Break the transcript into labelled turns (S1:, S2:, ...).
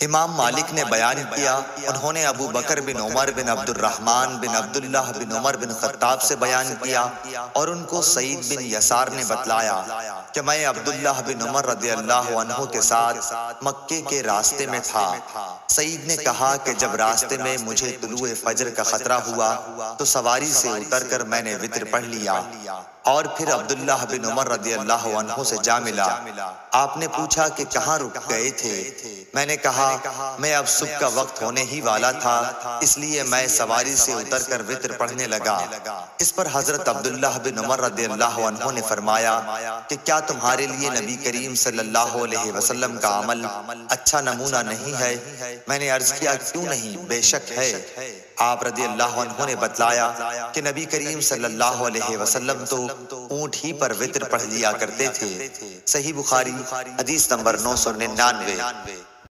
S1: امام مالک نے بیان کیا، انہوں نے ابو بکر بن عمر بن عبد الرحمن بن عبداللہ بن عمر بن خطاب سے بیان کیا، اور ان کو سعید بن یسار نے بتلایا کہ میں عبداللہ بن عمر رضی اللہ عنہ کے ساتھ مکے کے راستے میں تھا۔ سعید نے کہا کہ جب راستے میں مجھے طلوع فجر کا خطرہ ہوا تو سواری سے اتر کر میں نے وتر پڑھ لیا، اور پھر عبداللہ بن عمر رضی اللہ عنہ سے جا ملا۔ آپ نے پوچھا کہ کہاں رک گئے تھے؟ میں نے کہا میں اب صبح کا وقت ہونے ہی والا تھا، اس لیے میں سواری سے اتر کر وتر پڑھنے لگا۔ اس پر حضرت عبداللہ بن عمر رضی اللہ عنہ نے فرمایا کہ کیا تمہارے لیے نبی کریم صلی اللہ علیہ وسلم کا عمل اچھا نمونہ نہیں ہے؟ میں نے عرض کیا کیوں نہیں، بے شک ہے۔ آپ رضی اللہ عنہ نے بتلایا کہ نبی کریم صلی اللہ علیہ وسلم تو اونٹ ہی پر وتر پڑھ لیا کرتے تھے۔ صحیح بخاری حدیث نمبر 999۔